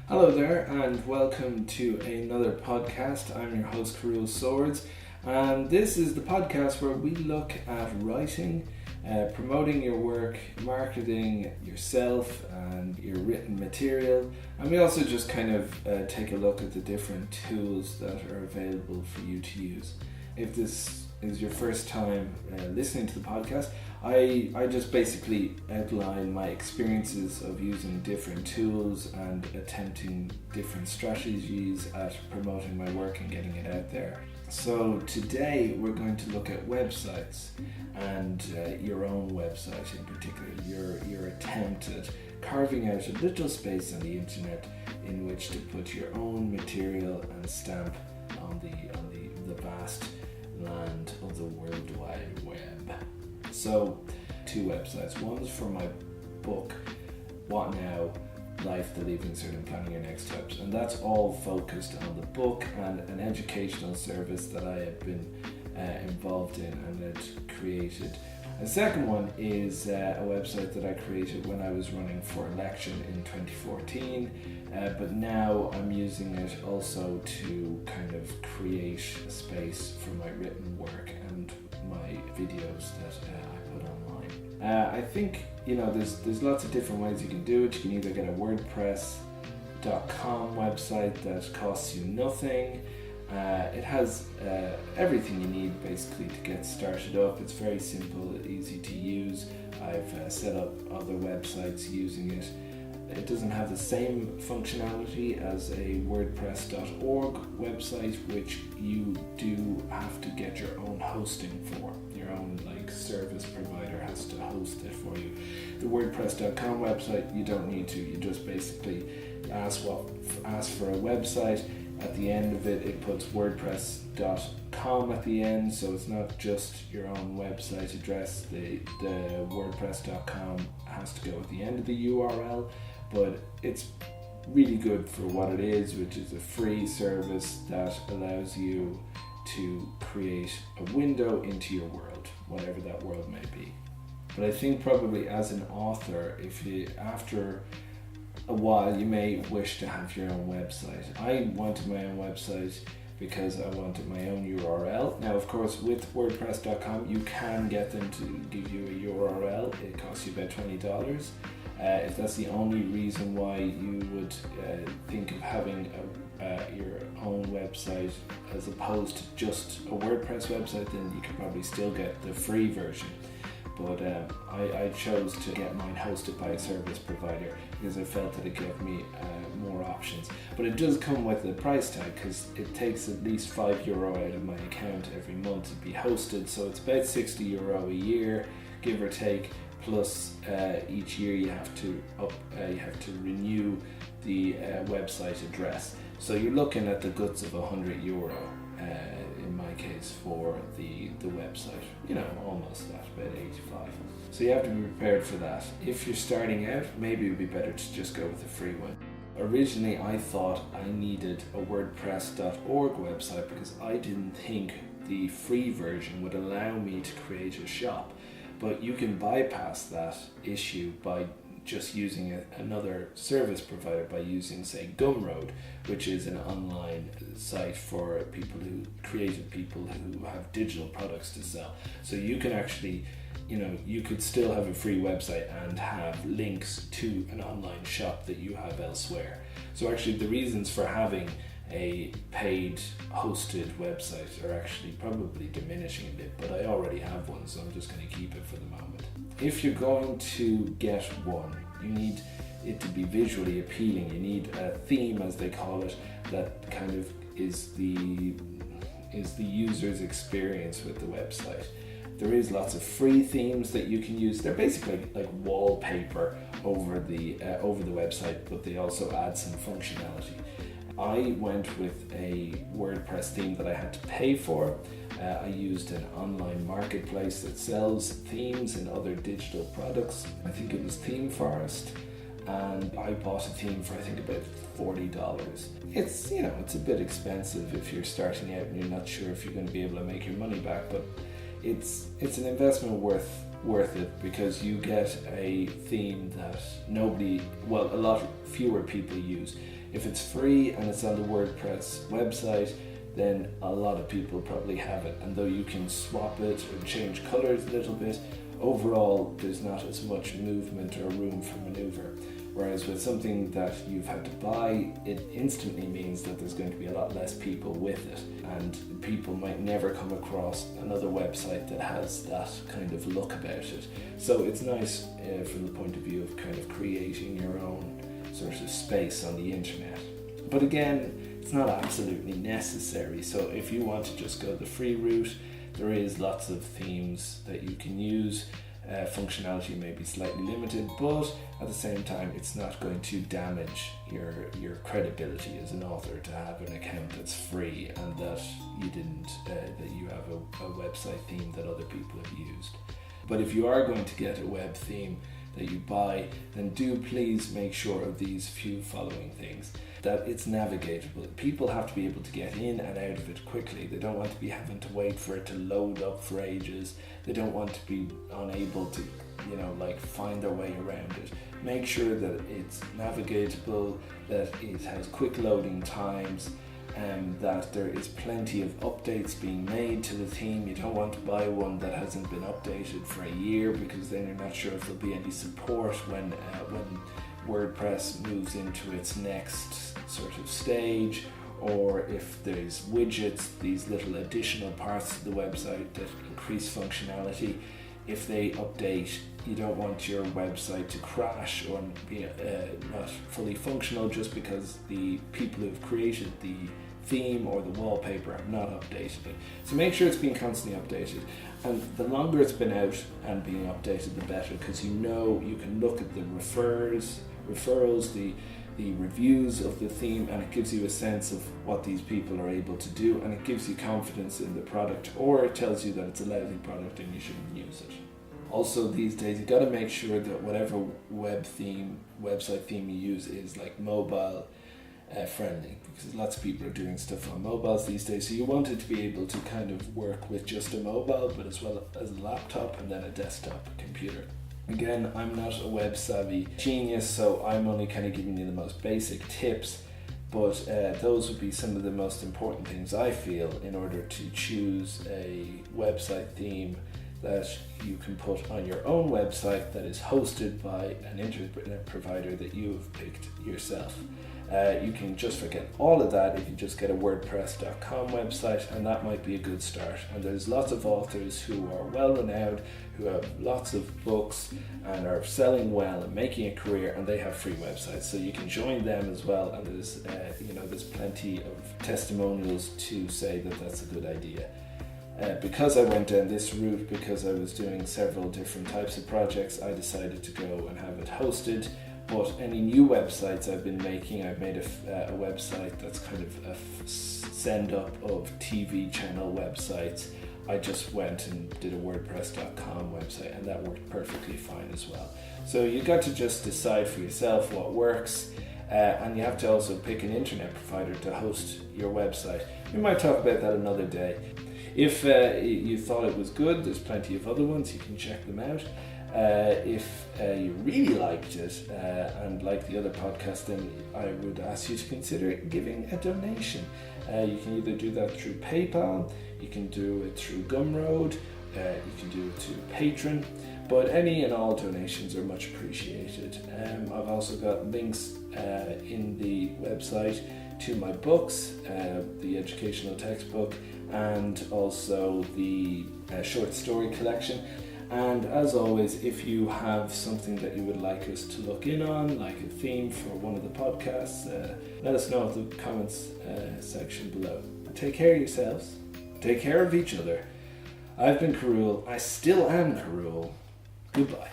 Hello there and welcome to another podcast. I'm your host Carol Swords, and this is the podcast where we look at writing, promoting your work, marketing yourself and your written material, and we also just kind of take a look at the different tools that are available for you to use. If this is your first time listening to the podcast, I just basically outline my experiences of using different tools and attempting different strategies at promoting my work and getting it out there. So today we're going to look at websites and your own website in particular, your attempt at carving out a little space on the internet in which to put your own material and stamp on the vast land of the World Wide Web. So, two websites. One's for my book, What Now? Life, the Leaving Cert and Planning Your Next Steps, and that's all focused on the book and an educational service that I have been involved in and had created. The second one is a website that I created when I was running for election in 2014, but now I'm using it also to kind of create a space for my written work and my videos that I put online. I think there's lots of different ways you can do it. You can either get a WordPress.com website that costs you nothing. It has everything you need basically to get started up. It's very simple, easy to use. I've set up other websites using it. It doesn't have the same functionality as a WordPress.org website, which you do have to get your own hosting for. Your own service provider has to host it for you. The WordPress.com website, you don't need to. You just basically ask for a website. At the end of it, it puts WordPress.com at the end, so it's not just your own website address. The WordPress.com has to go at the end of the URL, but it's really good for what it is, which is a free service that allows you to create a window into your world, whatever that world may be. But I think probably as an author, after a while you may wish to have your own website. I wanted my own website because I wanted my own URL. Now, of course, with WordPress.com, you can get them to give you a URL. It costs you about $20. If that's the only reason why you would think of having your own website as opposed to just a WordPress website, then you could probably still get the free version. But I chose to get mine hosted by a service provider because I felt that it gave me more options. But it does come with a price tag because it takes at least €5 out of my account every month to be hosted. So it's about €60 a year, give or take. Plus each year you have to renew the website address. So you're looking at the guts of €100. In my case for the website, almost that, about 85. So you have to be prepared for that. If you're starting out, maybe it would be better to just go with a free one. Originally I thought I needed a WordPress.org website because I didn't think the free version would allow me to create a shop, but you can bypass that issue by just using another service provider, by using, say, Gumroad, which is an online site for creative people who have digital products to sell. So you can actually, you could still have a free website and have links to an online shop that you have elsewhere. So actually the reasons for having a paid hosted website are actually probably diminishing a bit, but I already have one, so I'm just going to keep it for the moment. If you're going to get one, you need it to be visually appealing. You need a theme, as they call it, that kind of is the user's experience with the website. There is lots of free themes that you can use. They're basically like wallpaper over the website, but they also add some functionality. I went with a WordPress theme that I had to pay for. I used an online marketplace that sells themes and other digital products. I think it was Theme Forest, and I bought a theme for I think about $40. It's it's a bit expensive if you're starting out and you're not sure if you're going to be able to make your money back, but it's an investment worth worth it, because you get a theme that a lot fewer people use. If it's free and it's on the WordPress website, then a lot of people probably have it, and though you can swap it or change colors a little bit, overall there's not as much movement or room for maneuver. Whereas with something that you've had to buy, it instantly means that there's going to be a lot less people with it, and people might never come across another website that has that kind of look about it. So it's nice from the point of view of kind of creating your own sort of space on the internet. But again, it's not absolutely necessary. So if you want to just go the free route, there is lots of themes that you can use. Functionality may be slightly limited, but at the same time it's not going to damage your credibility as an author to have an account that's free and that you have a website theme that other people have used. But if you are going to get a web theme that you buy, then do please make sure of these few following things: that it's navigatable. People have to be able to get in and out of it quickly. They don't want to be having to wait for it to load up for ages. They don't want to be unable to, find their way around it. Make sure that it's navigatable, that it has quick loading times, and that there is plenty of updates being made to the theme. You don't want to buy one that hasn't been updated for a year, because then you're not sure if there'll be any support when WordPress moves into its next sort of stage, or if there's widgets, these little additional parts of the website that increase functionality. If they update, you don't want your website to crash or be not fully functional just because the people who've created the theme or the wallpaper have not updated it. So make sure it's being constantly updated, and the longer it's been out and being updated, the better, because you can look at the referrals, the reviews of the theme, and it gives you a sense of what these people are able to do, and it gives you confidence in the product, or it tells you that it's a lousy product and you shouldn't use it. Also, these days you got to make sure that whatever website theme you use is like mobile friendly, because lots of people are doing stuff on mobiles these days, so you want it to be able to kind of work with just a mobile, but as well as a laptop and then a desktop computer. Again, I'm not a web savvy genius, so I'm only kind of giving you the most basic tips, but those would be some of the most important things I feel in order to choose a website theme that you can put on your own website that is hosted by an internet provider that you have picked yourself. You can just forget all of that if you just get a WordPress.com website, and that might be a good start. And there's lots of authors who are well renowned, who have lots of books and are selling well and making a career, and they have free websites, so you can join them as well. And there's plenty of testimonials to say that that's a good idea. Because I went down this route, because I was doing several different types of projects, I decided to go and have it hosted. But any new websites I've been making, I've made a website that's kind of a send up of TV channel websites. I just went and did a WordPress.com website, and that worked perfectly fine as well. So you got to just decide for yourself what works, and you have to also pick an internet provider to host your website. We might talk about that another day. If you thought it was good, there's plenty of other ones, you can check them out. If you really liked it and like the other podcast, then I would ask you to consider giving a donation. You can either do that through PayPal, you can do it through Gumroad, you can do it through Patreon, but any and all donations are much appreciated. I've also got links in the website to my books, the educational textbook, and also the short story collection. And as always, if you have something that you would like us to look in on, like a theme for one of the podcasts, let us know in the comments section below. Take care of yourselves, take care of each other. I've been Carul, I still am Carul. Goodbye.